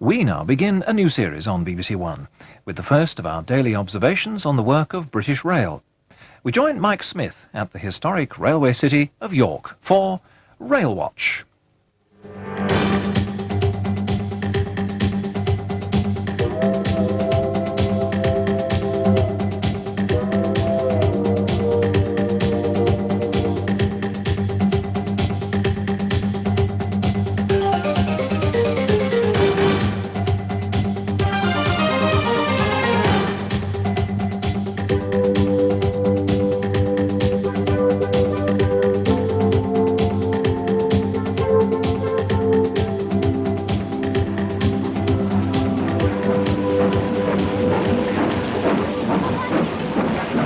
We now begin a new series on BBC One, with the first of our daily observations on the work of British Rail. We join Mike Smith at the historic railway city of York for Railwatch.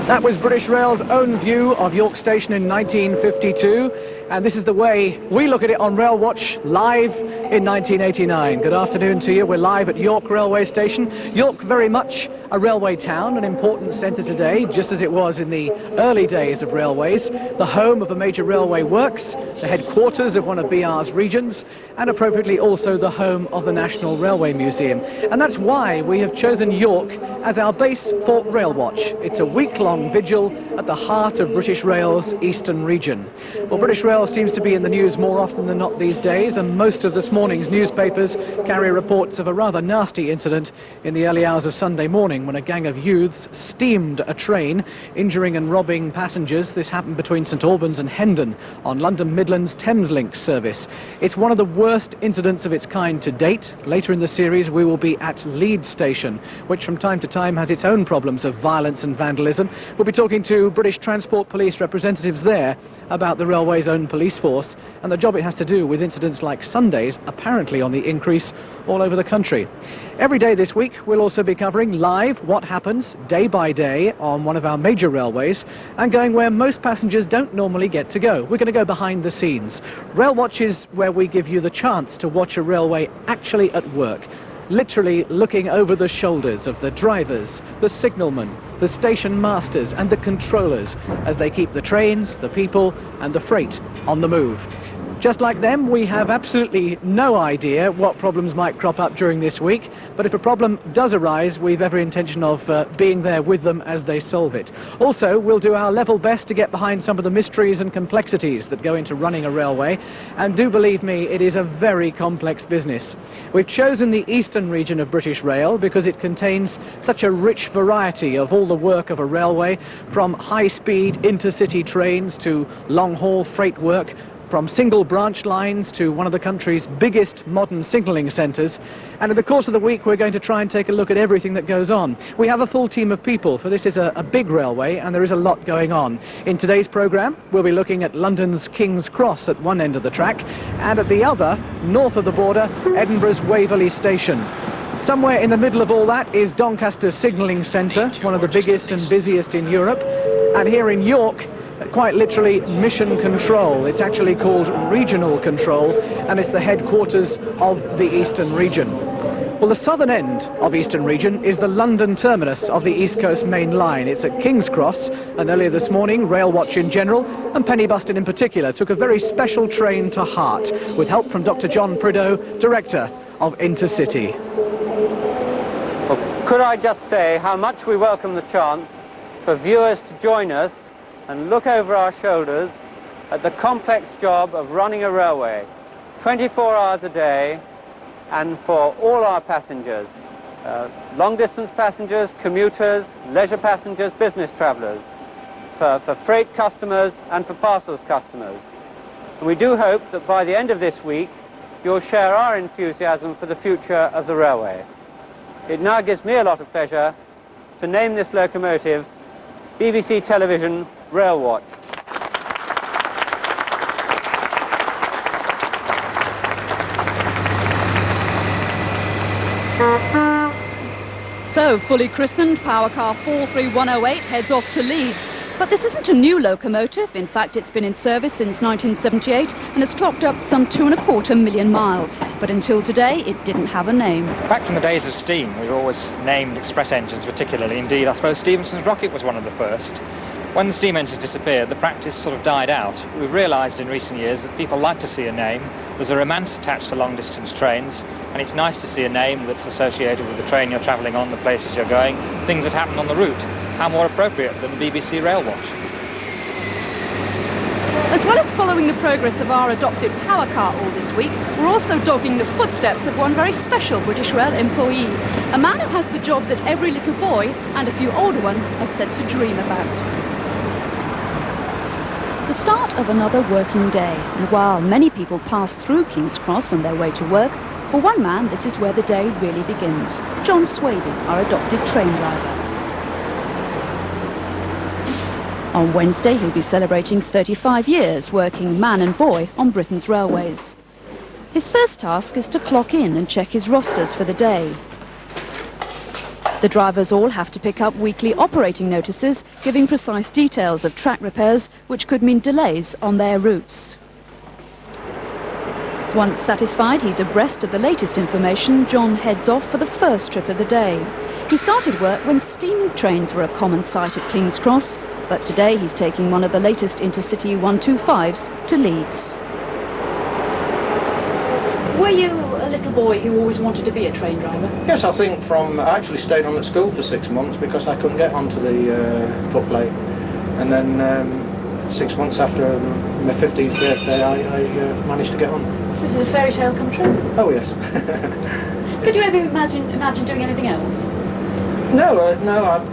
That was British Rail's own view of York Station in 1952, and this is the way we look at it on Railwatch live in 1989. Good afternoon to you. We're live at York Railway Station. York, very much a railway town, an important centre today, just as it was in the early days of railways, the home of a major railway works, the headquarters of one of BR's regions, and appropriately also the home of the National Railway Museum. And that's why we have chosen York as our base for Railwatch. It's a week-long vigil at the heart of British Rail's eastern region. Well, British Rail seems to be in the news more often than not these days, and most of this morning's newspapers carry reports of a rather nasty incident in the early hours of Sunday morning when a gang of youths steamed a train, injuring and robbing passengers. This happened between St Albans and Hendon on London Midland's Thameslink service. It's one of the worst incidents of its kind to date. Later in the series we will be at Leeds Station, which from time to time has its own problems of violence and vandalism. We'll be talking to British Transport Police representatives there about the railway's own police force and the job it has to do with incidents like Sundays, apparently on the increase all over the country. Every day this week we'll also be covering live what happens day by day on one of our major railways and going where most passengers don't normally get to go. We're going to go behind the scenes. Railwatch is where we give you the chance to watch a railway actually at work, literally looking over the shoulders of the drivers, the signalmen, the station masters and the controllers as they keep the trains, the people and the freight on the move. Just like them, we have absolutely no idea what problems might crop up during this week, but if a problem does arise, we've every intention of being there with them as they solve it. Also, we'll do our level best to get behind some of the mysteries and complexities that go into running a railway, and do believe me, it is a very complex business. We've chosen the eastern region of British Rail because it contains such a rich variety of all the work of a railway, from high-speed intercity trains to long-haul freight work, from single branch lines to one of the country's biggest modern signalling centres. And in the course of the week we're going to try and take a look at everything that goes on. We have a full team of people, for this is a big railway and there is a lot going on. In today's programme we'll be looking at London's King's Cross at one end of the track, and at the other, north of the border, Edinburgh's Waverley Station. Somewhere in the middle of all that is Doncaster's signalling centre, one of the biggest and busiest in Europe. And here in York, quite literally mission control. It's actually called regional control, and it's the headquarters of the eastern region. Well, the southern end of eastern region is the London terminus of the East Coast Main Line. It's at King's Cross, and earlier this morning Railwatch in general and Penny Buston in particular took a very special train to Hart with help from Dr. John Prideaux, Director of Intercity. Well, could I just say how much we welcome the chance for viewers to join us and look over our shoulders at the complex job of running a railway, 24 hours a day, and for all our passengers, long-distance passengers, commuters, leisure passengers, business travellers, for freight customers and for parcels customers. And we do hope that by the end of this week, you'll share our enthusiasm for the future of the railway. It now gives me a lot of pleasure to name this locomotive BBC Television Railwatch. So, fully christened, power car 43108 heads off to Leeds. But this isn't a new locomotive. In fact, it's been in service since 1978 and has clocked up some 2.25 million miles. But until today, it didn't have a name. Back from the days of steam, we've always named express engines particularly. Indeed, I suppose Stephenson's rocket was one of the first. When the steam engines disappeared, the practice sort of died out. We've realised in recent years that people like to see a name There's a romance attached to long-distance trains, and it's nice to see a name that's associated with the train you're travelling on, the places you're going, things that happen on the route. How more appropriate than BBC Railwatch? As well as following the progress of our adopted power car all this week, we're also dogging the footsteps of one very special British Rail employee, a man who has the job that every little boy and a few older ones are said to dream about. The start of another working day, and while many people pass through King's Cross on their way to work, for one man this is where the day really begins. John Swaby, our adopted train driver. On Wednesday he'll be celebrating 35 years working man and boy on Britain's railways. His first task is to clock in and check his rosters for the day. The drivers all have to pick up weekly operating notices giving precise details of track repairs, which could mean delays on their routes. Once satisfied he's abreast of the latest information, John heads off for the first trip of the day. He started work when steam trains were a common sight at King's Cross, but today he's taking one of the latest intercity 125s to Leeds. Were you a little boy who always wanted to be a train driver? Yes, I think I actually stayed on at school for 6 months because I couldn't get onto the footplate. And then 6 months after my 15th birthday, I managed to get on. So this is a fairy tale come true? Oh, yes. Could you ever imagine doing anything else? No,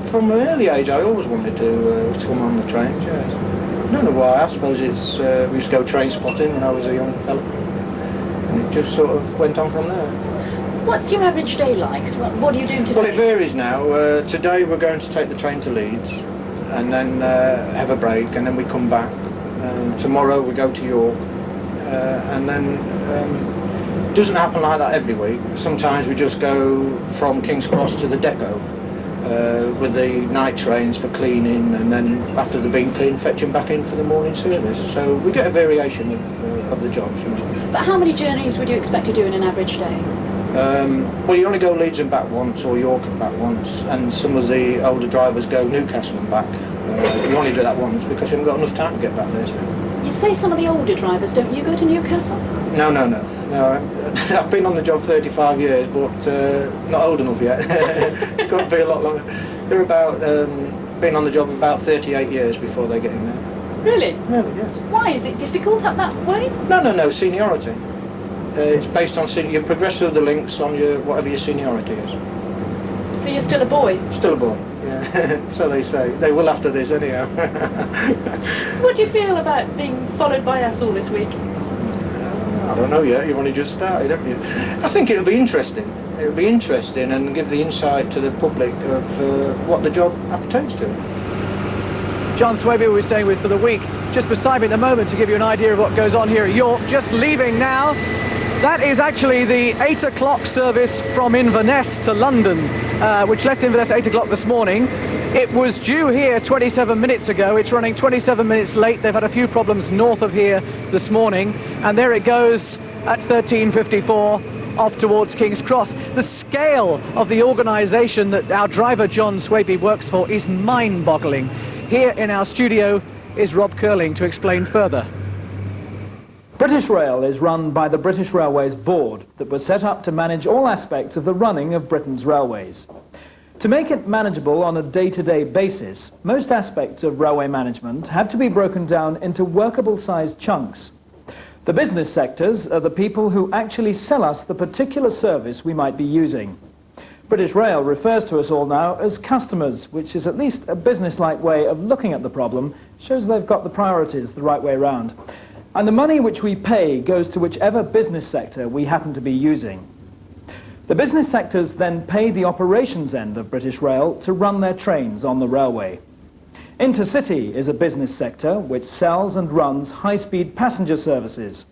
from an early age I always wanted to come on the trains, yes. I don't know why, I suppose it's, we used to go train spotting when I was a young fella. And it just sort of went on from there. What's your average day like? What are you doing today? Well, it varies now. Today we're going to take the train to Leeds and then have a break and then we come back. Tomorrow we go to York and then it doesn't happen like that every week. Sometimes we just go from King's Cross to the depot with the night trains for cleaning, and then after they've been cleaned, fetch them back in for the morning service. So we get a variation of the jobs. You know. But how many journeys would you expect to do in an average day? Well, you only go Leeds and back once, or York and back once, and some of the older drivers go Newcastle and back. You only do that once because you haven't got enough time to get back there. So. You say some of the older drivers, don't you go to Newcastle? No. I've been on the job 35 years, but not old enough yet. Got to be a lot longer. They're about been on the job about 38 years before they get in there. Really? Really, yes. Why? Is it difficult up that way? No, seniority. It's based on you progress through the links on whatever your seniority is. So you're still a boy? Still a boy, yeah. So they say. They will after this anyhow. What do you feel about being followed by us all this week? I don't know yet, you've only just started, haven't you? I think it'll be interesting. It'll be interesting and give the insight to the public of what the job appertains to. John Swaby we're staying with for the week. Just beside me at the moment to give you an idea of what goes on here at York. Just leaving now. That is actually the 8 o'clock service from Inverness to London, which left Inverness at 8 o'clock this morning. It was due here 27 minutes ago. It's running 27 minutes late. They've had a few problems north of here this morning. And there it goes at 13:54 off towards King's Cross. The scale of the organisation that our driver John Swaby works for is mind-boggling. Here in our studio is Rob Curling to explain further. British Rail is run by the British Railways Board that was set up to manage all aspects of the running of Britain's railways. To make it manageable on a day-to-day basis, most aspects of railway management have to be broken down into workable-sized chunks. The business sectors are the people who actually sell us the particular service we might be using. British Rail refers to us all now as customers, which is at least a business-like way of looking at the problem, shows they've got the priorities the right way round. And the money which we pay goes to whichever business sector we happen to be using. The business sectors then pay the operations end of British Rail to run their trains on the railway. Intercity is a business sector which sells and runs high-speed passenger services.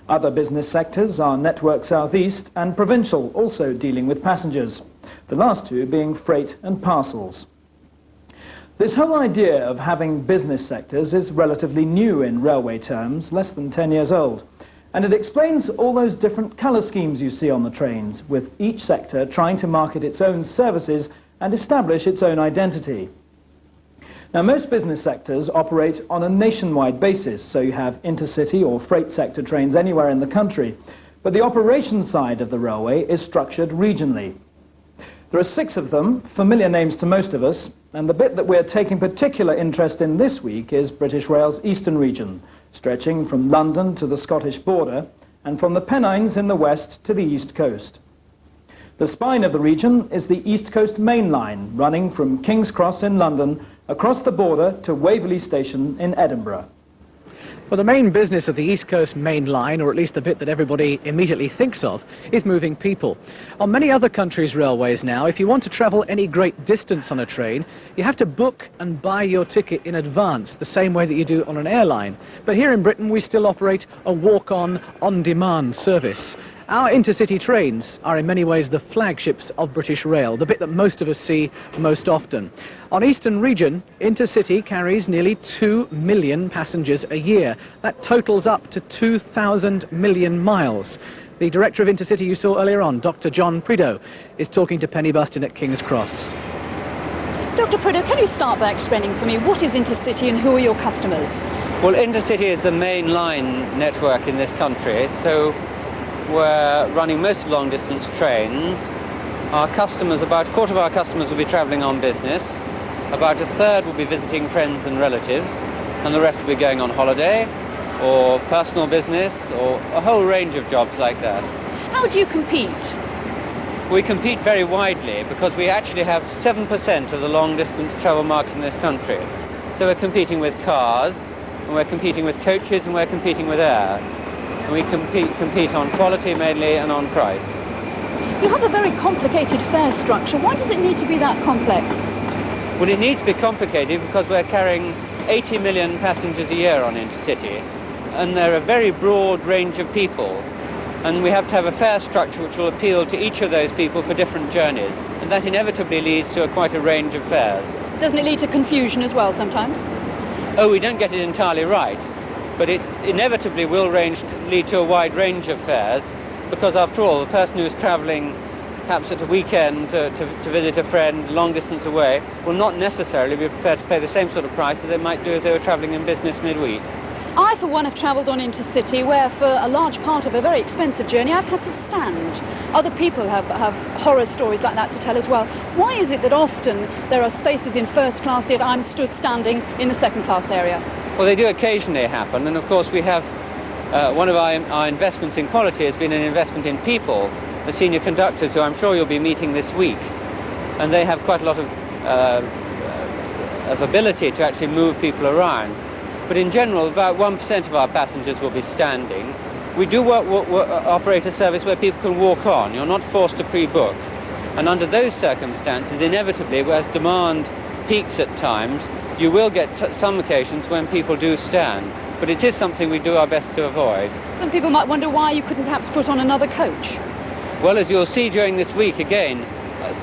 Other business sectors are Network South East and Provincial, also dealing with passengers, the last two being freight and parcels. This whole idea of having business sectors is relatively new in railway terms, less than 10 years old. And it explains all those different colour schemes you see on the trains, with each sector trying to market its own services and establish its own identity. Now, most business sectors operate on a nationwide basis, so you have intercity or freight sector trains anywhere in the country. But the operations side of the railway is structured regionally. There are 6 of them, familiar names to most of us, and the bit that we're taking particular interest in this week is British Rail's Eastern region, stretching from London to the Scottish border and from the Pennines in the west to the East Coast. The spine of the region is the East Coast Main Line, running from King's Cross in London across the border to Waverley Station in Edinburgh. Well, the main business of the East Coast Main Line, or at least the bit that everybody immediately thinks of, is moving people. On many other countries' railways now, if you want to travel any great distance on a train, you have to book and buy your ticket in advance, the same way that you do on an airline. But here in Britain, we still operate a walk-on, on-demand service. Our intercity trains are in many ways the flagships of British Rail, the bit that most of us see most often. On Eastern region, intercity carries nearly 2 million passengers a year. That totals up to 2,000 million miles. The director of intercity you saw earlier on, Dr. John Prideaux, is talking to Penny Buston at King's Cross. Dr. Prideaux, can you start by explaining for me what is intercity and who are your customers? Well, intercity is the main line network in this country, so we're running most of the long-distance trains. Our customers, about a quarter of our customers will be travelling on business, about a third will be visiting friends and relatives, and the rest will be going on holiday or personal business or a whole range of jobs like that. How do you compete? We compete very widely because we actually have 7% of the long-distance travel market in this country. So we're competing with cars, and we're competing with coaches, and we're competing with air. And we compete on quality mainly and on price. You have a very complicated fare structure. Why does it need to be that complex? Well, it needs to be complicated because we're carrying 80 million passengers a year on intercity, and they're a very broad range of people. And we have to have a fare structure which will appeal to each of those people for different journeys. And that inevitably leads to quite a range of fares. Doesn't it lead to confusion as well sometimes? Oh, we don't get it entirely right. But it inevitably will lead to a wide range of fares, because after all, the person who's travelling perhaps at a weekend to visit a friend long distance away will not necessarily be prepared to pay the same sort of price that they might do if they were travelling in business midweek. I, for one, have travelled on intercity where for a large part of a very expensive journey I've had to stand. Other people have horror stories like that to tell as well. Why is it that often there are spaces in first class yet I'm stood standing in the second class area? Well, they do occasionally happen, and of course we have one of our investments in quality has been an investment in people, the senior conductors who I'm sure you'll be meeting this week, and they have quite a lot of ability to actually move people around. But in general, about 1% of our passengers will be standing. We do operate a service where people can walk on. You're not forced to pre-book. And under those circumstances, inevitably, as demand peaks at times, you will get some occasions when people do stand. But it is something we do our best to avoid. Some people might wonder why you couldn't perhaps put on another coach. Well, as you'll see during this week, again,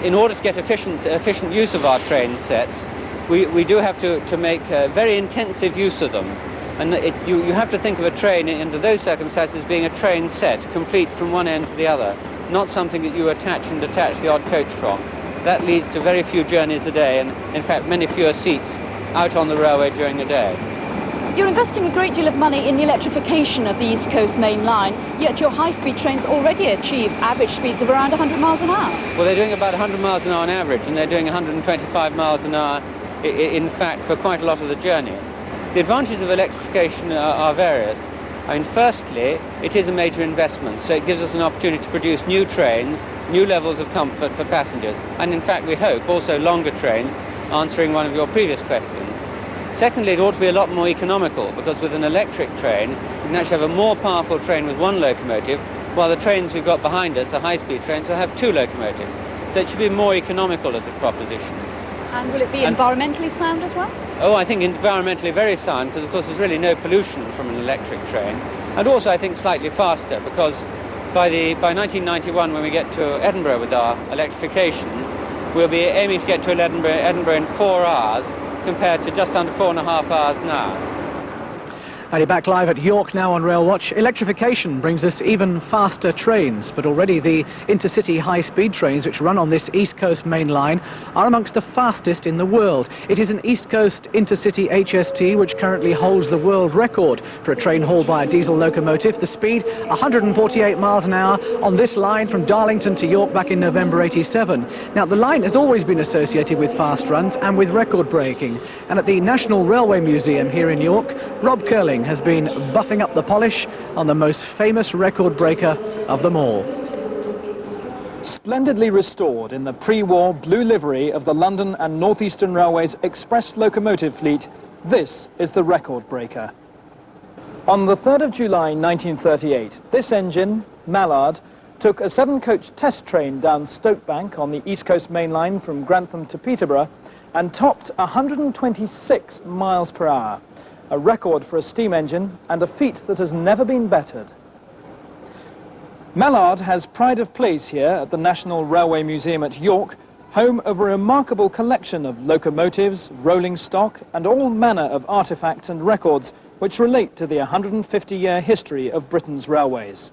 in order to get efficient use of our train sets, we do have to make very intensive use of them. And you have to think of a train under those circumstances being a train set, complete from one end to the other, not something that you attach and detach the odd coach from. That leads to very few journeys a day, and in fact many fewer seats out on the railway during the day. You're investing a great deal of money in the electrification of the East Coast Main Line, yet your high-speed trains already achieve average speeds of around 100 miles an hour. Well, they're doing about 100 miles an hour on average, and they're doing 125 miles an hour, in fact, for quite a lot of the journey. The advantages of electrification are various. I mean, firstly, it is a major investment, so it gives us an opportunity to produce new trains, new levels of comfort for passengers, and in fact, we hope, also longer trains, answering one of your previous questions. Secondly, it ought to be a lot more economical, because with an electric train, you can actually have a more powerful train with one locomotive, while the trains we've got behind us, the high-speed trains, will have two locomotives. So it should be more economical as a proposition. And will it be environmentally sound as well? Oh, I think environmentally very sound, because of course there's really no pollution from an electric train. And also I think slightly faster, because by 1991, when we get to Edinburgh with our electrification, we'll be aiming to get to Edinburgh in 4 hours, compared to just under 4.5 hours now. And you're back live at York now on Railwatch. Electrification brings us even faster trains, but already the intercity high-speed trains which run on this East Coast main line are amongst the fastest in the world. It is an East Coast intercity HST which currently holds the world record for a train hauled by a diesel locomotive. The speed, 148 miles an hour on this line from Darlington to York back in November '87. Now, the line has always been associated with fast runs and with record breaking. And at the National Railway Museum here in York, Rob Curling has been buffing up the polish on the most famous record breaker of them all. Splendidly restored in the pre-war blue livery of the London and North Eastern Railway's express locomotive fleet, this is the record breaker. On the 3rd of July 1938, this engine, Mallard, took a 7-coach test train down Stokebank on the East Coast main line from Grantham to Peterborough and topped 126 miles per hour. A record for a steam engine and a feat that has never been bettered. Mallard has pride of place here at the National Railway Museum at York, home of a remarkable collection of locomotives, rolling stock and all manner of artefacts and records which relate to the 150-year history of Britain's railways.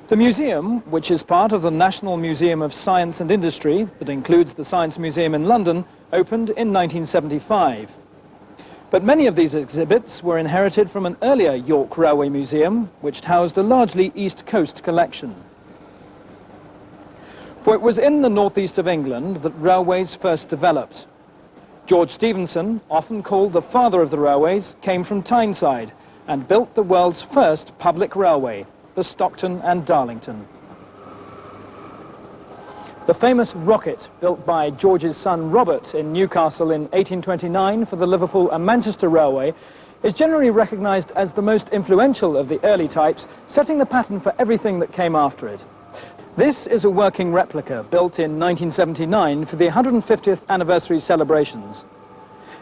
The museum, which is part of the National Museum of Science and Industry, that includes the Science Museum in London, opened in 1975. But many of these exhibits were inherited from an earlier York Railway Museum, which housed a largely East Coast collection. For it was in the northeast of England that railways first developed. George Stephenson, often called the father of the railways, came from Tyneside and built the world's first public railway, the Stockton and Darlington. The famous rocket built by George's son Robert in Newcastle in 1829 for the Liverpool and Manchester Railway is generally recognised as the most influential of the early types, setting the pattern for everything that came after it. This is a working replica built in 1979 for the 150th anniversary celebrations.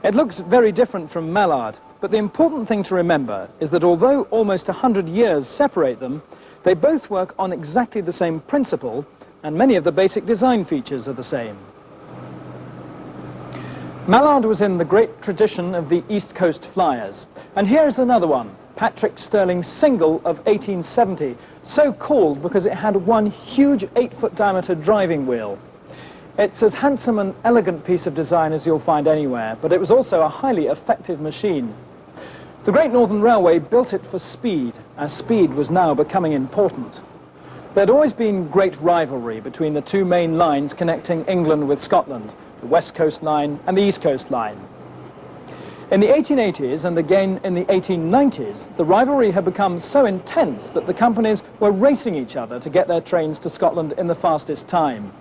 It looks very different from Mallard, but the important thing to remember is that although almost 100 years separate them, they both work on exactly the same principle, and many of the basic design features are the same. Mallard was in the great tradition of the East Coast Flyers, and here's another one, Patrick Stirling's Single of 1870, so called because it had one huge 8-foot diameter driving wheel. It's as handsome and elegant piece of design as you'll find anywhere, but it was also a highly effective machine. The Great Northern Railway built it for speed, as speed was now becoming important. There'd always been great rivalry between the two main lines connecting England with Scotland, the West Coast Line and the East Coast Line. In the 1880s and again in the 1890s, the rivalry had become so intense that the companies were racing each other to get their trains to Scotland in the fastest time.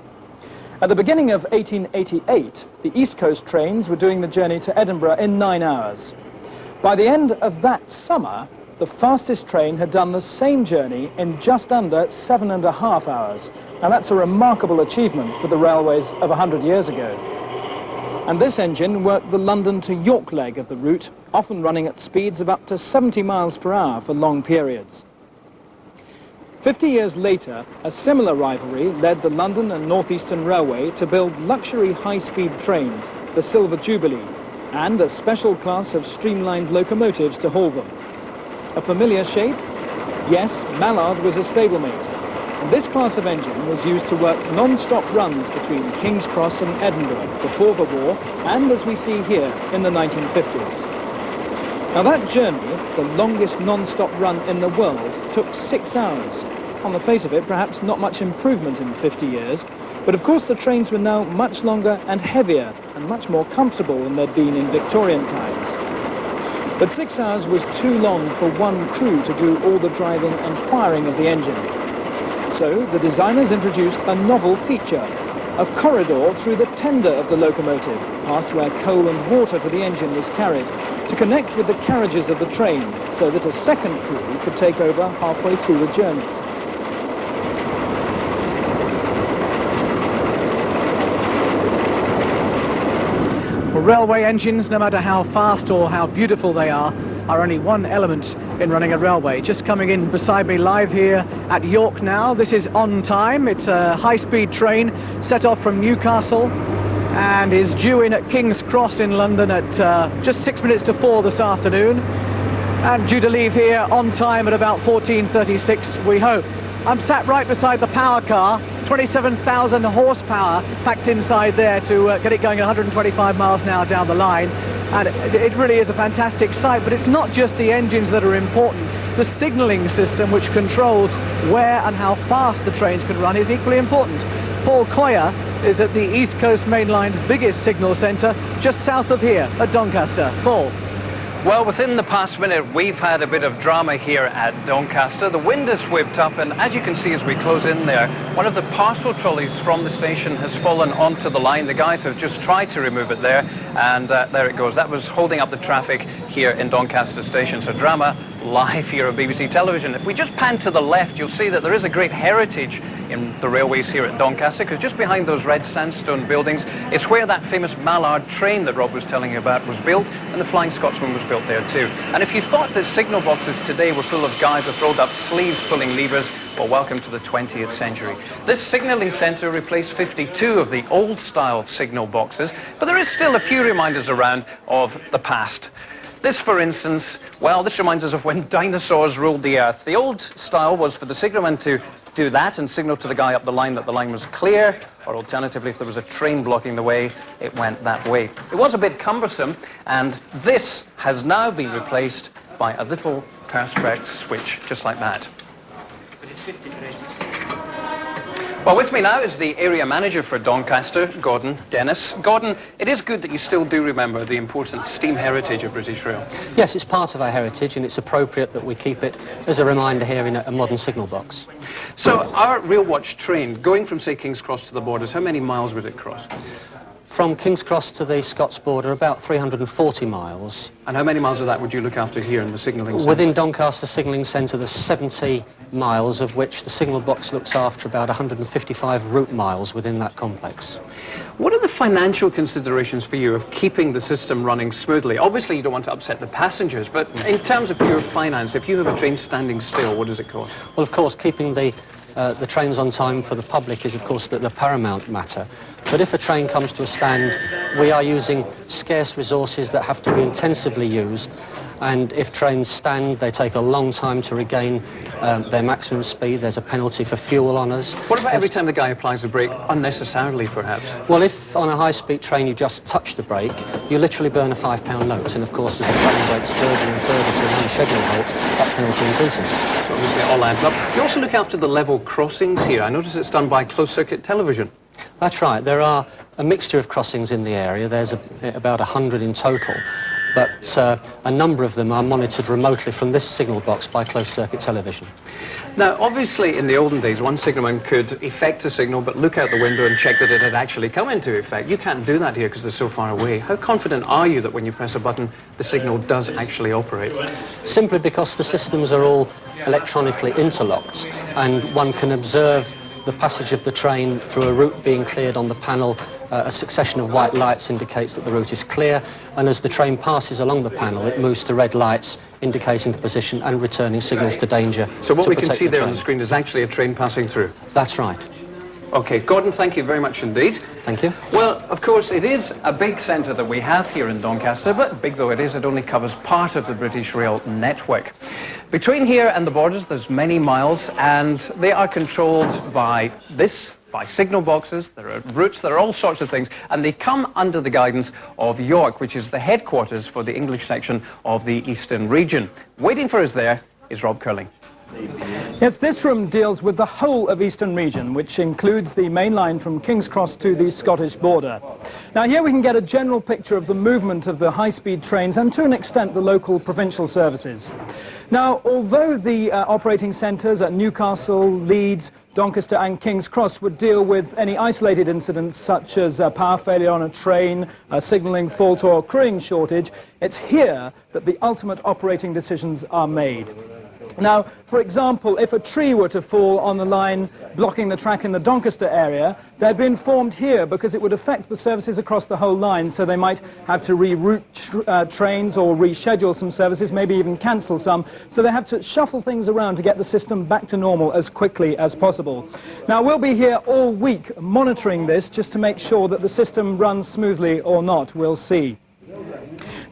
At the beginning of 1888, the East Coast trains were doing the journey to Edinburgh in 9 hours. By the end of that summer, the fastest train had done the same journey in just under 7.5 hours. And that's a remarkable achievement for the railways of 100 years ago. And this engine worked the London to York leg of the route, often running at speeds of up to 70 miles per hour for long periods. 50 years later, a similar rivalry led the London and North Eastern Railway to build luxury high-speed trains, the Silver Jubilee, and a special class of streamlined locomotives to haul them. A familiar shape? Yes, Mallard was a stablemate, and this class of engine was used to work non-stop runs between King's Cross and Edinburgh before the war, and as we see here, in the 1950s. Now that journey, the longest non-stop run in the world, took 6 hours. On the face of it, perhaps not much improvement in 50 years, but of course the trains were now much longer and heavier, and much more comfortable than they'd been in Victorian times. But 6 hours was too long for one crew to do all the driving and firing of the engine. So the designers introduced a novel feature, a corridor through the tender of the locomotive, past where coal and water for the engine was carried, to connect with the carriages of the train, so that a second crew could take over halfway through the journey. Well, railway engines, no matter how fast or how beautiful they are only one element in running a railway. Just coming in beside me live here at York now. This is On Time. It's a high-speed train set off from Newcastle and is due in at King's Cross in London at just 6 minutes to 4 this afternoon. And due to leave here on time at about 14:36, we hope. I'm sat right beside the power car, 27,000 horsepower packed inside there to get it going at 125 miles an hour down the line. And it really is a fantastic sight, but it's not just the engines that are important. The signalling system, which controls where and how fast the trains can run, is equally important. Paul Coyer is at the East Coast Main Line's biggest signal centre, just south of here at Doncaster. Paul. Well, within the past minute, we've had a bit of drama here at Doncaster. The wind has whipped up, and as you can see as we close in there, one of the parcel trolleys from the station has fallen onto the line. The guys have just tried to remove it there, and there it goes. That was holding up the traffic here in Doncaster station. So drama live here on BBC Television. If we just pan to the left, you'll see that there is a great heritage in the railways here at Doncaster, because just behind those red sandstone buildings is where that famous Mallard train that Rob was telling you about was built, and the Flying Scotsman was built there too. And if you thought that signal boxes today were full of guys with rolled up sleeves pulling levers, well, welcome to the 20th century. This signalling centre replaced 52 of the old style signal boxes, but there is still a few reminders around of the past. This, for instance, well, this reminds us of when dinosaurs ruled the earth. The old style was for the signalman to do that and signal to the guy up the line that the line was clear, or alternatively, if there was a train blocking the way, it went that way. It was a bit cumbersome, and this has now been replaced by a little perspex switch, just like that. But it's 50 degrees. Well, with me now is the area manager for Doncaster, Gordon Dennis. Gordon, it is good that you still do remember the important steam heritage of British Rail. Yes, it's part of our heritage, and it's appropriate that we keep it as a reminder here in a modern signal box. So our Railwatch train, going from, say, King's Cross to the borders, how many miles would it cross? From King's Cross to the Scots border, about 340 miles. And how many miles of that would you look after here in the signalling centre? Within Doncaster Signalling Centre, there's 70 miles, of which the signal box looks after about 155 route miles within that complex. What are the financial considerations for you of keeping the system running smoothly? Obviously, you don't want to upset the passengers, but in terms of pure finance, if you have a train standing still, what does it cost? Well, of course, keeping the trains on time for the public is, of course, the paramount matter. But if a train comes to a stand, we are using scarce resources that have to be intensively used. And if trains stand, they take a long time to regain their maximum speed. There's a penalty for fuel on us. What about every time the guy applies a brake, unnecessarily perhaps? Well, if on a high-speed train you just touch the brake, you literally burn a £5 note. And of course, as the train brakes further and further to an unscheduled halt, that penalty increases. So obviously it all adds up. You also look after the level crossings here. I notice it's done by closed-circuit television. That's right. There are a mixture of crossings in the area. There's about 100 in total. But a number of them are monitored remotely from this signal box by closed-circuit television. Now, obviously, in the olden days, one signalman could effect a signal, but look out the window and check that it had actually come into effect. You can't do that here because they're so far away. How confident are you that when you press a button, the signal does actually operate? Simply because the systems are all electronically interlocked, and one can observe the passage of the train through a route being cleared on the panel. A succession of white lights indicates that the route is clear, and as the train passes along the panel, it moves to red lights indicating the position and returning signals to danger. So what we can see there on the screen is actually a train passing through? That's right. OK, Gordon, thank you very much indeed. Thank you. Well, of course, it is a big centre that we have here in Doncaster, but big though it is, it only covers part of the British Rail network. Between here and the borders, there's many miles, and they are controlled by signal boxes, there are routes, there are all sorts of things, and they come under the guidance of York, which is the headquarters for the English section of the Eastern region. Waiting for us there is Rob Curling. Yes, this room deals with the whole of Eastern region, which includes the main line from King's Cross to the Scottish border. Now here we can get a general picture of the movement of the high-speed trains and to an extent the local provincial services. Now, although the operating centres at Newcastle, Leeds, Doncaster and King's Cross would deal with any isolated incidents such as power failure on a train, a signalling fault or crewing shortage, it's here that the ultimate operating decisions are made. Now, for example, if a tree were to fall on the line blocking the track in the Doncaster area, they'd be informed here because it would affect the services across the whole line, so they might have to reroute trains or reschedule some services, maybe even cancel some, so they have to shuffle things around to get the system back to normal as quickly as possible. Now, we'll be here all week monitoring this just to make sure that the system runs smoothly or not. We'll see.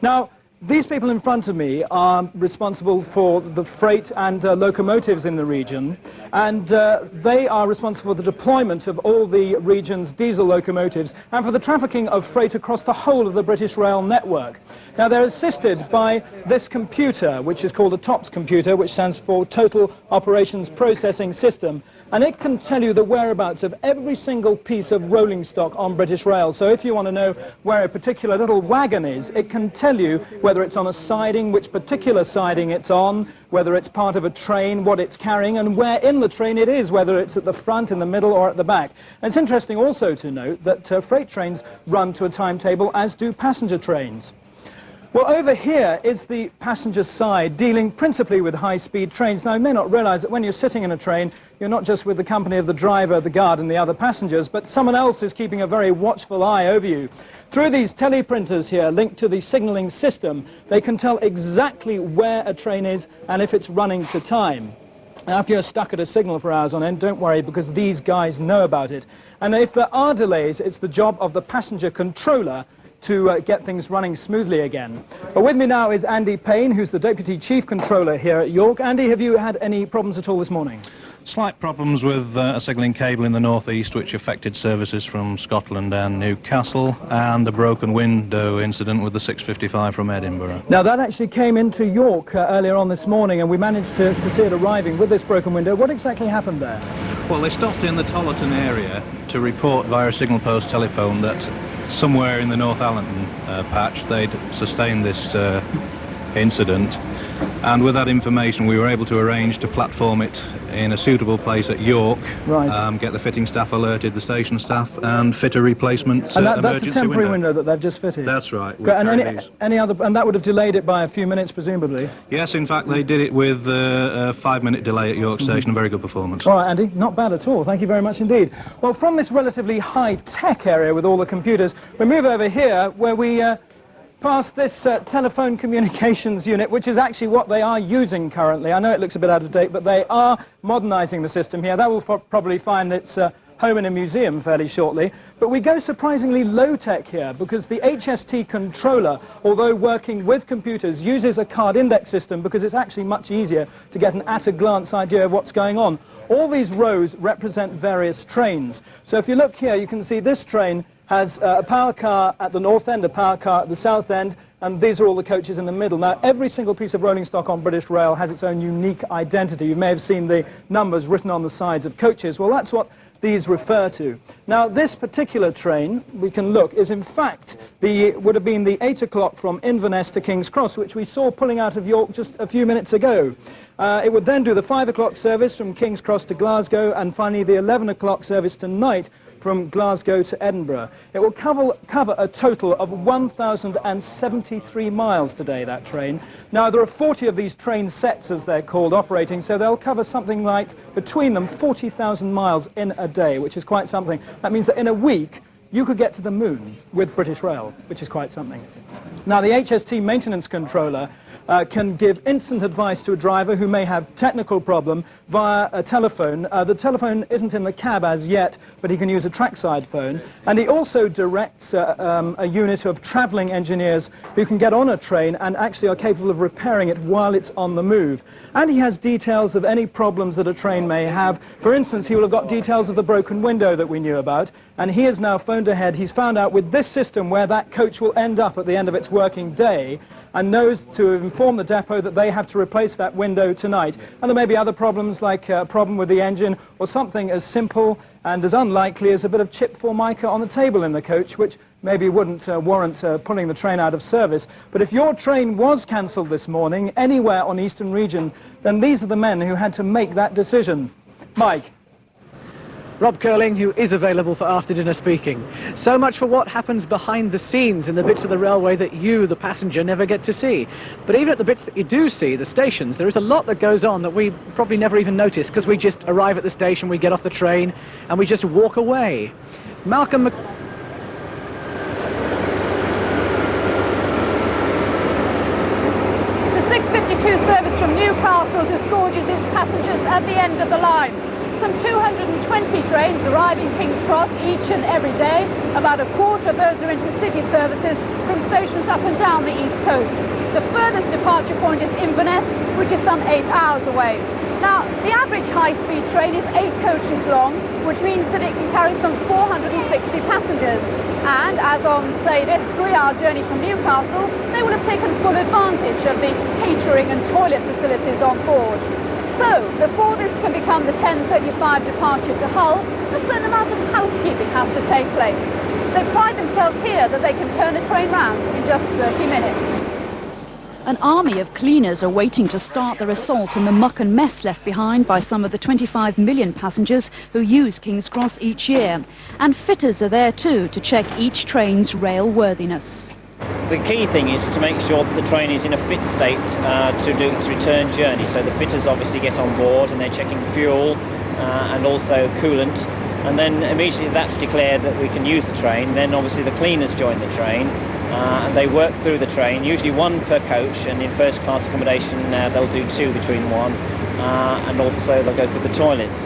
Now, These people in front of me are responsible for the freight and locomotives in the region, and they are responsible for the deployment of all the region's diesel locomotives and for the trafficking of freight across the whole of the British Rail network. Now, they're assisted by this computer, which is called a TOPS computer, which stands for Total Operations Processing System, and it can tell you the whereabouts of every single piece of rolling stock on British Rail. So if you want to know where a particular little wagon is, it can tell you whether it's on a siding, which particular siding it's on, whether it's part of a train, what it's carrying, and where in the train it is, whether it's at the front, in the middle, or at the back. And it's interesting also to note that freight trains run to a timetable, as do passenger trains. Well, over here is the passenger side, dealing principally with high-speed trains. Now, you may not realize that when you're sitting in a train, you're not just with the company of the driver, the guard, and the other passengers, but someone else is keeping a very watchful eye over you. Through these teleprinters here, linked to the signalling system, they can tell exactly where a train is and if it's running to time. Now, if you're stuck at a signal for hours on end, don't worry, because these guys know about it. And if there are delays, it's the job of the passenger controller to get things running smoothly again. But with me now is Andy Payne, who's the Deputy Chief Controller here at York. Andy, have you had any problems at all this morning? Slight problems with a signalling cable in the northeast, which affected services from Scotland and Newcastle, and a broken window incident with the 655 from Edinburgh. Now, that actually came into York earlier on this morning, and we managed to see it arriving with this broken window. What exactly happened there? Well, they stopped in the Tollerton area to report via a signal post telephone that somewhere in the North Allerton patch they'd sustained this incident, and with that information we were able to arrange to platform it in a suitable place at York, right. Get the fitting staff alerted, the station staff, and fit a replacement and emergency that's a temporary window that they've just fitted? That's right. And that would have delayed it by a few minutes, presumably? Yes, in fact they did it with a 5-minute delay at York Station. A very good performance. All right, Andy, not bad at all. Thank you very much indeed. Well, from this relatively high-tech area with all the computers, we move over here where we past this telephone communications unit, which is actually what they are using currently. I know it looks a bit out of date, but they are modernising the system here. That will probably find its home in a museum fairly shortly. But we go surprisingly low-tech here, because the HST controller, although working with computers, uses a card index system because it's actually much easier to get an at-a-glance idea of what's going on. All these rows represent various trains. So if you look here, you can see this train has a power car at the north end, a power car at the south end, and these are all the coaches in the middle. Now, every single piece of rolling stock on British Rail has its own unique identity. You may have seen the numbers written on the sides of coaches. Well, that's what these refer to. Now, this particular train, we can look, is in fact would have been the 8 o'clock from Inverness to King's Cross, which we saw pulling out of York just a few minutes ago. It would then do the 5 o'clock service from King's Cross to Glasgow, and finally the 11 o'clock service tonight from Glasgow to Edinburgh. It will cover a total of 1,073 miles today, that train. Now, there are 40 of these train sets, as they're called, operating, so they'll cover something like, between them, 40,000 miles in a day, which is quite something. That means that in a week, you could get to the moon with British Rail, which is quite something. Now, the HST maintenance controller can give instant advice to a driver who may have technical problem via a telephone. The telephone isn't in the cab as yet, but he can use a trackside phone. And he also directs a unit of travelling engineers who can get on a train and actually are capable of repairing it while it's on the move. And he has details of any problems that a train may have. For instance, he will have got details of the broken window that we knew about, and he has now phoned ahead. He's found out with this system where that coach will end up at the end of its working day, and knows to inform the depot that they have to replace that window tonight. And there may be other problems, like a problem with the engine, or something as simple and as unlikely as a bit of chip formica on the table in the coach, which maybe wouldn't warrant pulling the train out of service. But if your train was cancelled this morning, anywhere on Eastern Region, then these are the men who had to make that decision. Mike. Rob Curling, who is available for after-dinner speaking. So much for what happens behind the scenes in the bits of the railway that you, the passenger, never get to see. But even at the bits that you do see, the stations, there is a lot that goes on that we probably never even notice, because we just arrive at the station, we get off the train, and we just walk away. Malcolm The 6:52 service from Newcastle disgorges its passengers at the end of the line. Some 220 trains arrive in King's Cross each and every day. About a quarter of those are intercity services from stations up and down the east coast. The furthest departure point is Inverness, which is some 8 hours away. Now, the average high-speed train is 8 coaches long, which means that it can carry some 460 passengers. And as on, say, this 3-hour journey from Newcastle, they will have taken full advantage of the catering and toilet facilities on board. So, before this can become the 10:35 departure to Hull, a certain amount of housekeeping has to take place. They pride themselves here that they can turn the train round in just 30 minutes. An army of cleaners are waiting to start their assault on the muck and mess left behind by some of the 25 million passengers who use King's Cross each year. And fitters are there too to check each train's rail worthiness. The key thing is to make sure that the train is in a fit state to do its return journey. So the fitters obviously get on board and they're checking fuel and also coolant. And then immediately that's declared that we can use the train, then obviously the cleaners join the train and they work through the train, usually 1 per coach, and in first class accommodation they'll do 2 between 1 and also they'll go through the toilets.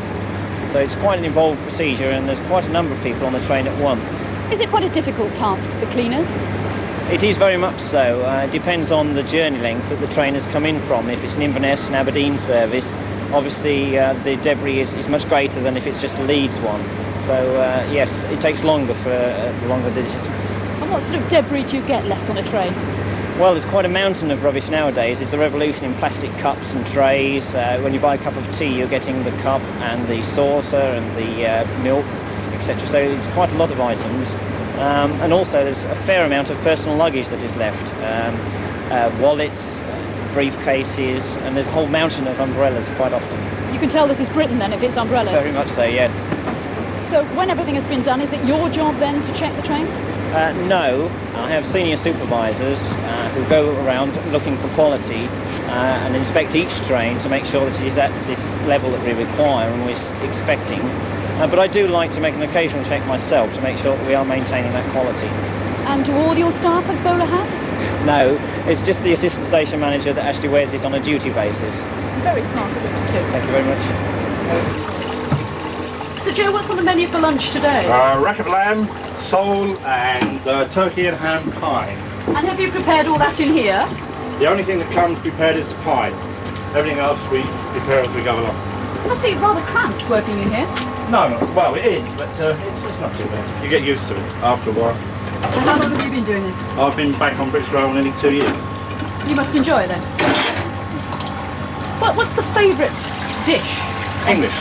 So it's quite an involved procedure and there's quite a number of people on the train at once. Is it quite a difficult task for the cleaners? It is very much so. It depends on the journey length that the train has come in from. If it's an Inverness and Aberdeen service, obviously the debris is much greater than if it's just a Leeds one. So yes, it takes longer for the longer distance. And what sort of debris do you get left on a train? Well, there's quite a mountain of rubbish nowadays. It's a revolution in plastic cups and trays. When you buy a cup of tea, you're getting the cup and the saucer and the milk, etc. So it's quite a lot of items. And also there's a fair amount of personal luggage that is left. Wallets, briefcases, and there's a whole mountain of umbrellas quite often. You can tell this is Britain then if it's umbrellas. Very much so, yes. So when everything has been done, is it your job then to check the train? No, I have senior supervisors who go around looking for quality and inspect each train to make sure that it is at this level that we require and we're expecting. But I do like to make an occasional check myself to make sure that we are maintaining that quality. And do all your staff have bowler hats? No, it's just the assistant station manager that actually wears this on a duty basis. Very smart it looks too. Thank you very much. So Joe, what's on the menu for lunch today? Rack of lamb, sole and turkey and ham pie. And have you prepared all that in here? The only thing that comes prepared is the pie. Everything else we prepare as we go along. It must be rather cramped working in here. No, well it is, but it's not too bad. You get used to it after a while. So how long have you been doing this? I've been back on British Rail nearly 2 years. You must enjoy it then. What's the favourite dish? English.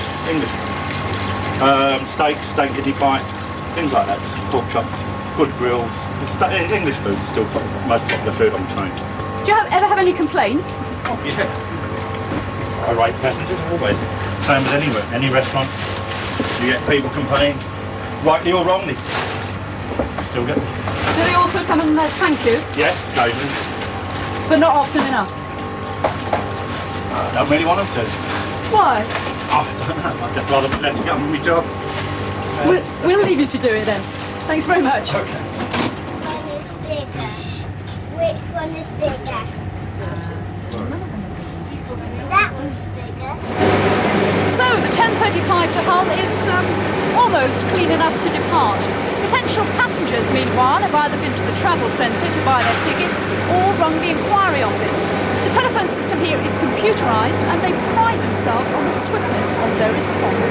Steak kidney pie, things like that. Pork chops, good grills. English food is still the most popular food on the train. Do you ever have any complaints? Oh, yeah. Irate passengers, always. Same as any restaurant. You get people complaining, rightly or wrongly. Still get them. Do they also come and thank you? Yes, occasionally. But not often enough? I don't really want them to. Why? Oh, I don't know. I'd just rather let you get on with my job. We'll leave you to do it then. Thanks very much. Okay. Which one is bigger? That one's bigger. So the 10:35 to Hull is almost clean enough to depart. Potential passengers, meanwhile, have either been to the travel centre to buy their tickets or rung the inquiry office. The telephone system here is computerised and they pride themselves on the swiftness of their response.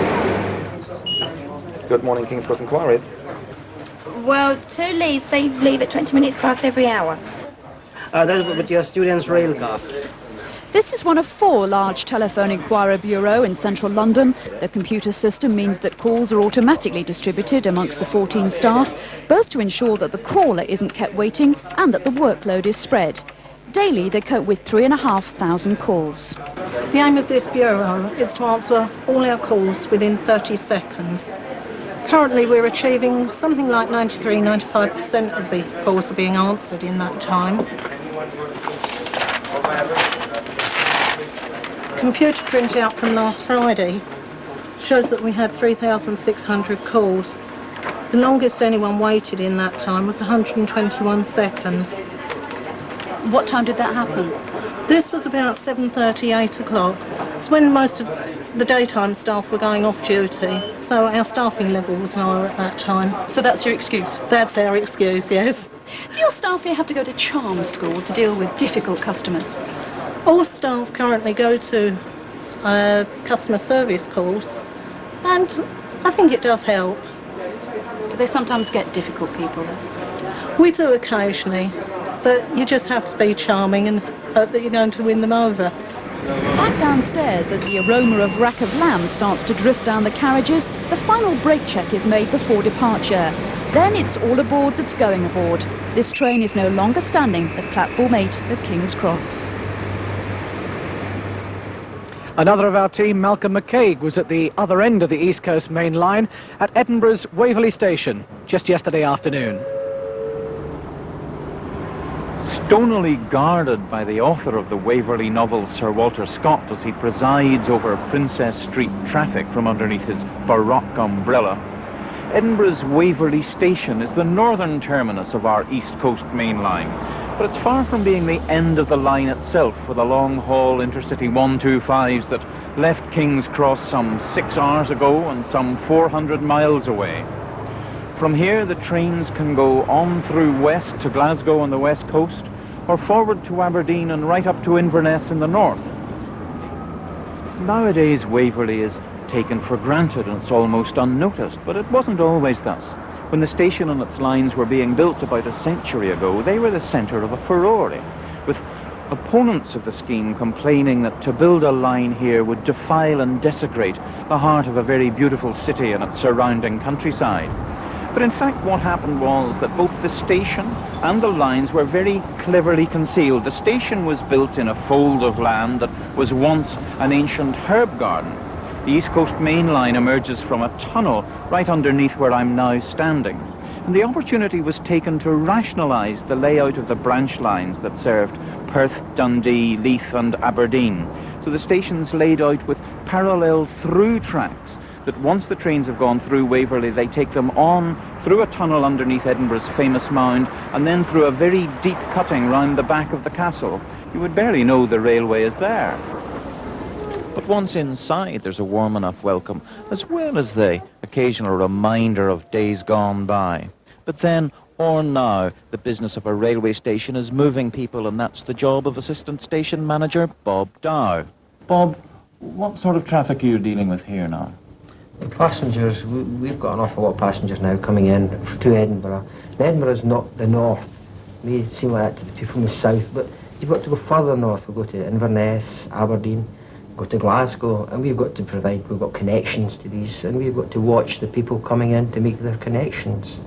Good morning, King's Cross Inquiries. Well, to Leeds, they leave at 20 minutes past every hour. That's with your student's rail car. This is one of 4 large telephone inquiry bureaux in central London. The computer system means that calls are automatically distributed amongst the 14 staff, both to ensure that the caller isn't kept waiting and that the workload is spread. Daily, they cope with 3,500 calls. The aim of this bureau is to answer all our calls within 30 seconds. Currently, we're achieving something like 93–95% of the calls are being answered in that time. Computer printout from last Friday shows that we had 3,600 calls. The longest anyone waited in that time was 121 seconds. What time did that happen? This was about 7:30, 8 o'clock. It's when most of the daytime staff were going off duty, so our staffing level was lower at that time. So that's your excuse? That's our excuse, yes. Do your staff here have to go to charm school to deal with difficult customers? All staff currently go to a customer service course, and I think it does help. Do they sometimes get difficult people though? We do occasionally, but you just have to be charming and hope that you're going to win them over. Back downstairs, as the aroma of rack of lamb starts to drift down the carriages, the final brake check is made before departure. Then it's all aboard that's going aboard. This train is no longer standing at platform 8 at King's Cross. Another of our team, Malcolm McCaig, was at the other end of the East Coast Main Line at Edinburgh's Waverley Station just yesterday afternoon. Stonily guarded by the author of the Waverley novel, Sir Walter Scott, as he presides over Princess Street traffic from underneath his baroque umbrella, Edinburgh's Waverley Station is the northern terminus of our East Coast Main Line, but it's far from being the end of the line itself for the long-haul Intercity 125s that left King's Cross some 6 hours ago and some 400 miles away. From here, the trains can go on through west to Glasgow on the west coast, or forward to Aberdeen and right up to Inverness in the north. Nowadays, Waverley is taken for granted and it's almost unnoticed, but it wasn't always thus. When the station and its lines were being built about a century ago, they were the centre of a furore, with opponents of the scheme complaining that to build a line here would defile and desecrate the heart of a very beautiful city and its surrounding countryside. But in fact what happened was that both the station and the lines were very cleverly concealed. The station was built in a fold of land that was once an ancient herb garden. The East Coast Main Line emerges from a tunnel right underneath where I'm now standing. And the opportunity was taken to rationalise the layout of the branch lines that served Perth, Dundee, Leith and Aberdeen. So the station's laid out with parallel through tracks that once the trains have gone through Waverley, they take them on through a tunnel underneath Edinburgh's famous mound and then through a very deep cutting round the back of the castle. You would barely know the railway is there. But once inside, there's a warm enough welcome, as well as the occasional reminder of days gone by. But then, or now, the business of a railway station is moving people, and that's the job of Assistant Station Manager Bob Dow. Bob, what sort of traffic are you dealing with here now? Passengers, we've got an awful lot of passengers now coming in to Edinburgh. And Edinburgh's not the north. It may seem like that to the people from the south, but you've got to go further north. We'll go to Inverness, Aberdeen, go to Glasgow, and we've got connections to these, and we've got to watch the people coming in to make their connections.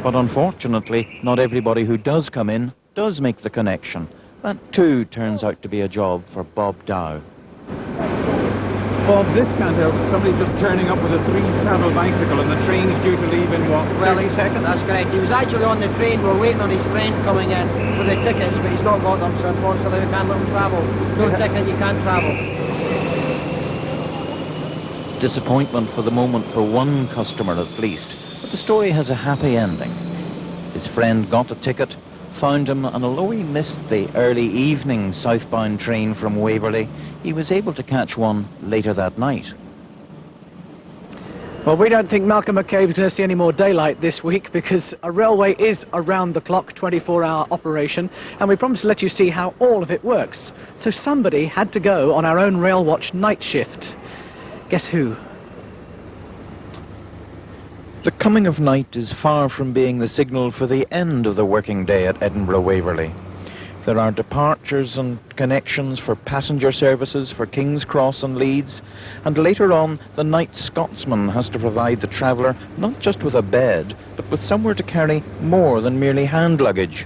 But unfortunately, not everybody who does come in does make the connection. That too turns out to be a job for Bob Dow. Bob, this can't help somebody just turning up with a 3-saddle bicycle and the train's due to leave in, what, 30 seconds? That's correct. He was actually on the train. We're waiting on his friend coming in for the tickets, but he's not got them, so unfortunately we can't let him travel. No ticket, you can't travel. Disappointment for the moment for one customer at least, but the story has a happy ending. His friend got a ticket, found him, and although he missed the early evening southbound train from Waverley, he was able to catch one later that night. Well, we don't think Malcolm McCabe is going to see any more daylight this week because a railway is a round-the-clock 24-hour operation, and we promised to let you see how all of it works. So somebody had to go on our own Railwatch night shift. Guess who? The coming of night is far from being the signal for the end of the working day at Edinburgh Waverley. There are departures and connections for passenger services for King's Cross and Leeds, and later on the night Scotsman has to provide the traveller not just with a bed, but with somewhere to carry more than merely hand luggage.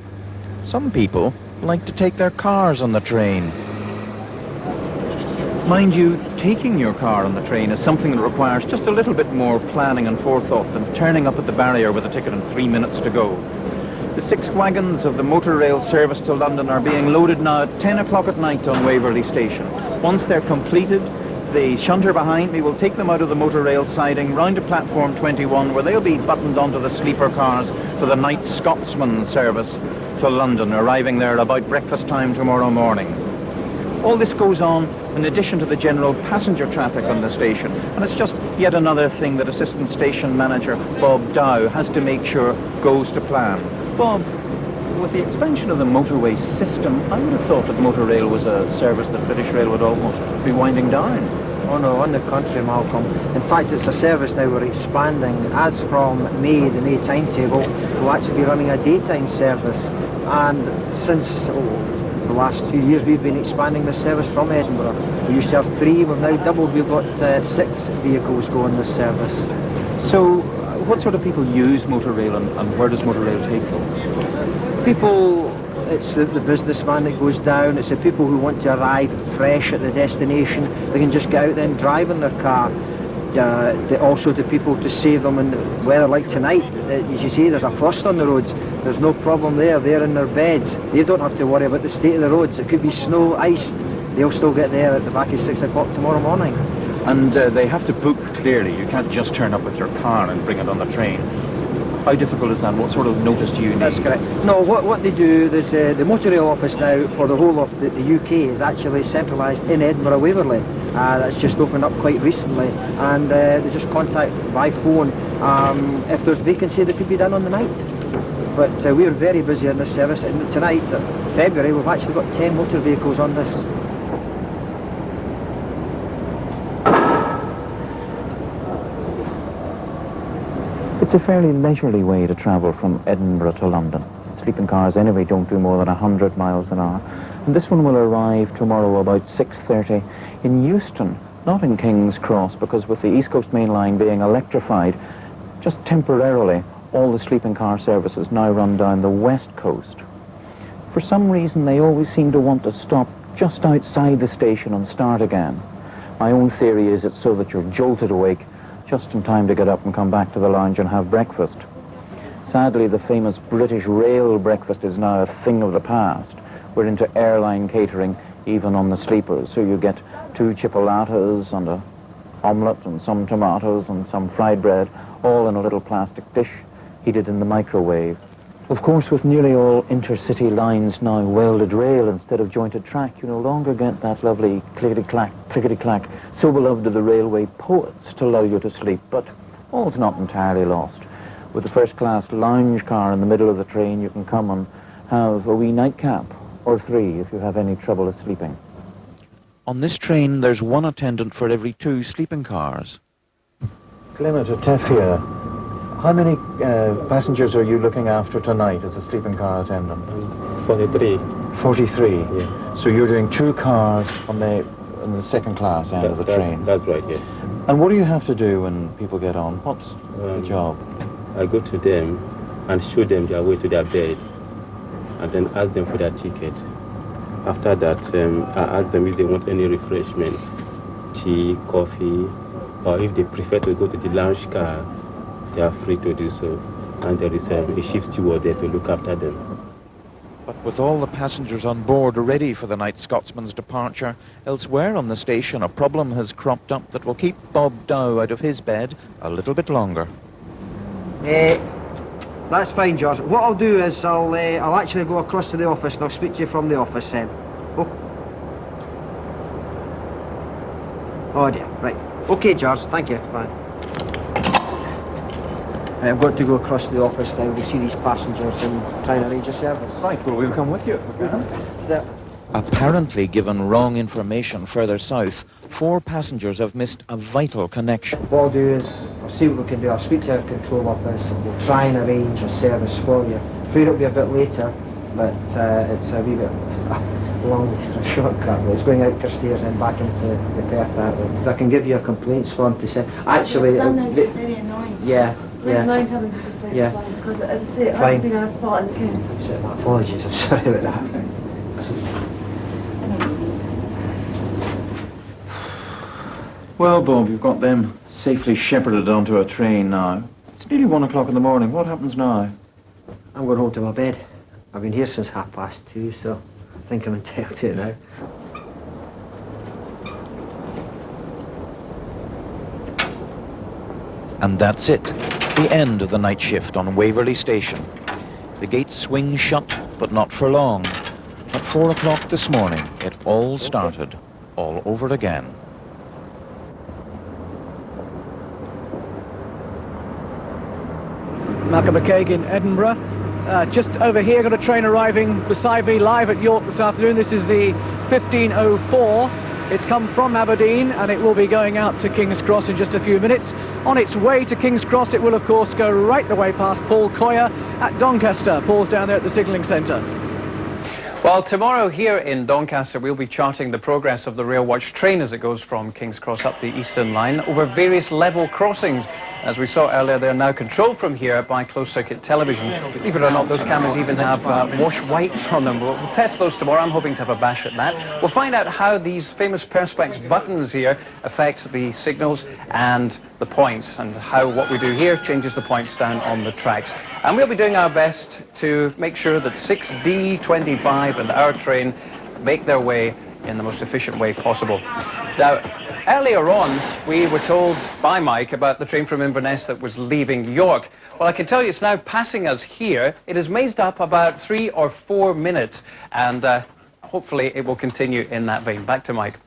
Some people like to take their cars on the train. Mind you, taking your car on the train is something that requires just a little bit more planning and forethought than turning up at the barrier with a ticket and 3 minutes to go. The 6 wagons of the motor rail service to London are being loaded now at 10 o'clock at night on Waverley Station. Once they're completed, the shunter behind me will take them out of the motor rail siding round to platform 21, where they'll be buttoned onto the sleeper cars for the night Scotsman service to London, arriving there about breakfast time tomorrow morning. All this goes on in addition to the general passenger traffic on the station, and it's just yet another thing that Assistant Station Manager Bob Dow has to make sure goes to plan. Bob, with the expansion of the motorway system, I would have thought that Motorrail was a service that British Rail would almost be winding down. Oh no, on the contrary, Malcolm. In fact, it's a service now we're expanding. As from May, the May timetable, we'll actually be running a daytime service. And since the last few years, we've been expanding the service from Edinburgh. We used to have 3, we've now doubled. We've got 6 vehicles going this service. So, what sort of people use Motorrail, and where does Motorrail take them? People, it's the businessman that goes down, it's the people who want to arrive fresh at the destination. They can just get out there and drive in their car. Also the people to save them in weather like tonight. As you see, there's a frost on the roads. There's no problem there. They're in their beds. They don't have to worry about the state of the roads. It could be snow, ice. They'll still get there at the back of 6 o'clock tomorrow morning. And they have to book clearly. You can't just turn up with your car and bring it on the train. How difficult is that? What sort of notice do you need? That's correct. No, what they do, there's the Motorrail office now for the whole of the UK is actually centralised in Edinburgh, Waverley. That's just opened up quite recently, and they just contact by phone if there's vacancy that could be done on the night. But we're very busy in this service, and tonight, February, we've actually got 10 motor vehicles on this. It's a fairly leisurely way to travel from Edinburgh to London. Sleeping cars anyway don't do more than 100 miles an hour. And this one will arrive tomorrow about 6:30 in Euston, not in King's Cross, because with the East Coast Main Line being electrified, just temporarily, all the sleeping car services now run down the West Coast. For some reason, they always seem to want to stop just outside the station and start again. My own theory is it's so that you're jolted awake just in time to get up and come back to the lounge and have breakfast. Sadly, the famous British Rail breakfast is now a thing of the past. We're into airline catering, even on the sleepers. So you get 2 chipolatas and an omelette and some tomatoes and some fried bread, all in a little plastic dish, heated in the microwave. Of course, with nearly all intercity lines now welded rail instead of jointed track, you no longer get that lovely clickety-clack, so beloved of the railway poets to lull you to sleep. But all's not entirely lost. With the first-class lounge car in the middle of the train, you can come and have a wee nightcap, or 3 if you have any trouble sleeping. On this train, there's 1 attendant for every 2 sleeping cars. Clement or Teffia, how many passengers are you looking after tonight as a sleeping car attendant? 43. 43? Yeah. So you're doing 2 cars on the second class end of the train? That's right, yeah. And what do you have to do when people get on? What's the job? I go to them and show them their way to their bed and then ask them for their ticket. After that, I ask them if they want any refreshment, tea, coffee, or if they prefer to go to the lounge car, they are free to do so. And there is a shift steward there to look after them. But with all the passengers on board ready for the night Scotsman's departure, elsewhere on the station a problem has cropped up that will keep Bob Dow out of his bed a little bit longer. That's fine, George. What I'll do is I'll actually go across to the office and I'll speak to you from the office then. Oh dear, right. Okay, George, thank you. Bye. Right, I've got to go across to the office now. We see these passengers and try and arrange a service. Right, well, we'll come with you. Apparently given wrong information further south, 4 passengers have missed a vital connection. What I'll do is, I'll see what we can do. I'll speak to our control office and we'll try and arrange a service for you. I'm afraid it'll be a bit later, but it's a wee bit long, a shortcut. But it's going out Carstairs and back into the Perth that way. If I can give you a complaints form to send. Actually, very annoying. Yeah. I mind having to complaints form because, as I say, it hasn't been our fault in the case. My apologies, I'm sorry about that. Well, Bob, you've got them safely shepherded onto a train now. It's nearly 1 o'clock in the morning. What happens now? I'm going home to my bed. I've been here since 2:30, so I think I'm entitled to it now. And that's it, the end of the night shift on Waverley Station. The gates swing shut, but not for long. At 4 o'clock this morning, it all started, all over again. Malcolm McCaig in Edinburgh. Just over here, got a train arriving beside me live at York this afternoon. This is the 1504. It's come from Aberdeen and it will be going out to King's Cross in just a few minutes. On its way to King's Cross, it will of course go right the way past Paul Coyer at Doncaster. Paul's down there at the signalling centre. Well, tomorrow here in Doncaster, we'll be charting the progress of the Railwatch train as it goes from King's Cross up the Eastern Line over various level crossings. As we saw earlier, they're now controlled from here by closed-circuit television. Believe it or not, those cameras even have wash whites on them. We'll test those tomorrow. I'm hoping to have a bash at that. We'll find out how these famous Perspex buttons here affect the signals and the points, and how what we do here changes the points down on the tracks. And we'll be doing our best to make sure that 6D25 and our train make their way in the most efficient way possible. Now, earlier on, we were told by Mike about the train from Inverness that was leaving York. Well, I can tell you it's now passing us here. It has mazed up about 3 or 4 minutes, and hopefully it will continue in that vein. Back to Mike.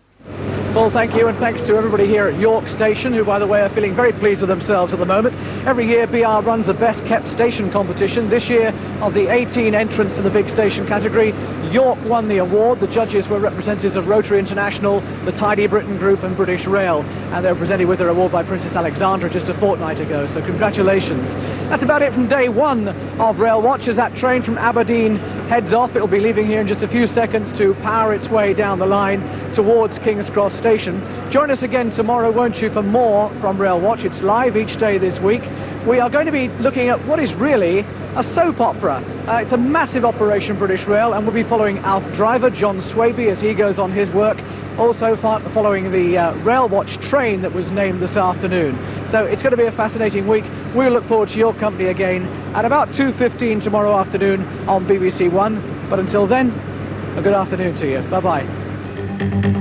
Paul, thank you, and thanks to everybody here at York Station, who, by the way, are feeling very pleased with themselves at the moment. Every year, BR runs a best-kept station competition. This year, of the 18 entrants in the big station category, York won the award. The judges were representatives of Rotary International, the Tidy Britain Group and British Rail, and they were presented with their award by Princess Alexandra just a fortnight ago, so congratulations. That's about it from day one of Railwatch. As that train from Aberdeen heads off, it'll be leaving here in just a few seconds to power its way down the line towards King's Cross Station. Join us again tomorrow, won't you, for more from Railwatch. It's live each day this week. We are going to be looking at what is really a soap opera. It's a massive operation, British Rail, and we'll be following Alf driver John Swaby as he goes on his work, also following the Railwatch train that was named this afternoon. So it's going to be a fascinating week. We'll look forward to your company again at about 2:15 tomorrow afternoon on BBC One. But until then, a good afternoon to you. Bye-bye.